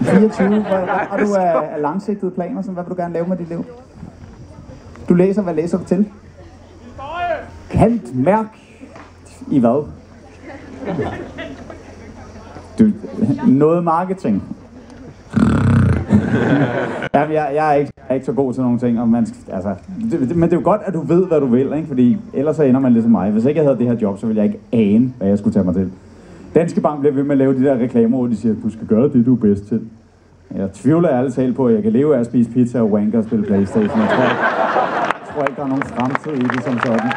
24. Har du af langsigtede planer, hvad vil du gerne lave med dit liv? Du læser, hvad læser du til? Kant mærk i hvad? Noget marketing. Jamen, jeg er ikke så god til nogle ting, og men det er jo godt, at du ved, hvad du vil, ikke? Fordi ellers så ender man lidt som mig. Hvis ikke jeg havde det her job, så ville jeg ikke ane, hvad jeg skulle tage mig til. Danske Bank bliver ved med at lave de der reklamer, hvor de siger, at du skal gøre det, du er bedst til. Jeg tvivler ærligt talt på, at jeg kan leve af at spise pizza og wanker og spille Playstation. Jeg tror ikke, der er nogen fremtid i det som sådan.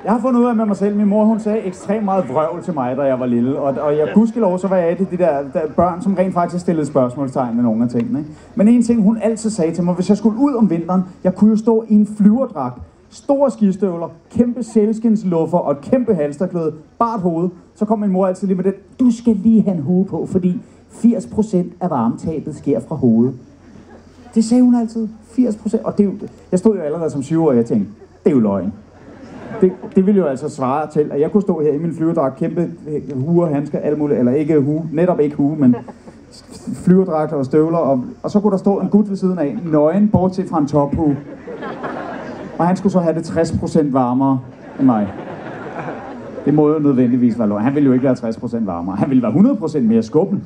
Jeg har fundet ud af med mig selv, min mor hun sagde ekstremt meget vrøvl til mig, da jeg var lille. Og jeg gudskelov, så var jeg et af de der børn, som rent faktisk stillede spørgsmålstegn med nogle af tingene. Ikke? Men en ting, hun altid sagde til mig, hvis jeg skulle ud om vinteren, jeg kunne jo stå i en flyverdragt, store skistøvler, kæmpe sælskindsluffer og et kæmpe halsterklæde, bart hoved. Så kom min mor altid lige med det, du skal lige have en hue på, fordi 80% af varmetabet sker fra hovedet. Det sagde hun altid, 80%. Og det, jeg stod jo allerede som 7 år, og jeg tænkte, det er jo løgn. Det ville jo altså svare til, at jeg kunne stå her i min flyverdragt, kæmpe huer, handsker, alt muligt, eller ikke hue, netop ikke hue, men flyverdragter og støvler, og så kunne der stå en gut ved siden af, nøgen, bortset fra en tophue. Og han skulle så have det 60% varmere end mig. Det må jo nødvendigvis være løgn. Han ville jo ikke være 60% varmere, han ville være 100% mere skubben.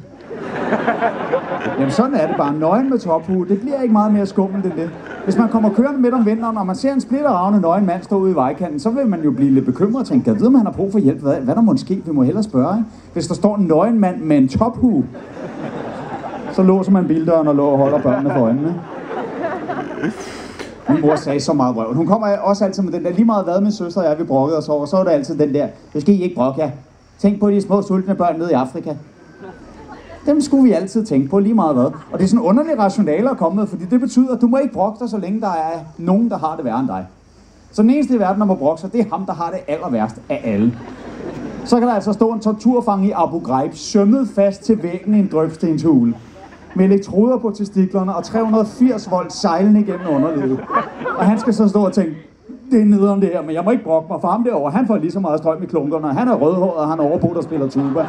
Jamen sådan er det bare. Nøgen med tophue, det bliver ikke meget mere skummelt end det. Hvis man kommer kørende midt om vinteren, og man ser en splitteravne nøgen mand stå ude i vejkanten, så vil man jo blive lidt bekymret og tænke, jeg ved, om han har brug for hjælp. Hvad der måske? Vi må hellere spørge, ikke? Hvis der står en nøgen mand med en tophue, så låser man bildøren og holder børnene for øjnene. Min mor sagde så meget røv. Hun kommer også altid med den der, lige meget hvad min søster og jeg, vi brokkede os over, så var der altid den der, det skal I ikke brokke jer. Tænk på de små sultne børn nede i Afrika. Dem skulle vi altid tænke på, lige meget hvad. Og det er sådan underligt rationale at komme med, fordi det betyder, at du må ikke brokke dig, så længe der er nogen, der har det værre end dig. Så den eneste i verden, der må brokke sig, det er ham, der har det aller værst af alle. Så kan der altså stå en torturfange i Abu Ghraib, sømmet fast til væggen i en drøbstenshule, med elektroder på testiklerne og 380 volt sejlende igennem underlivet. Og han skal så stå og tænke, det er nederen det her, men jeg må ikke brokke mig for ham derovre. Han får lige så meget strøm i klunkerne, han er rødhåret, og han er overboet og spiller tuba.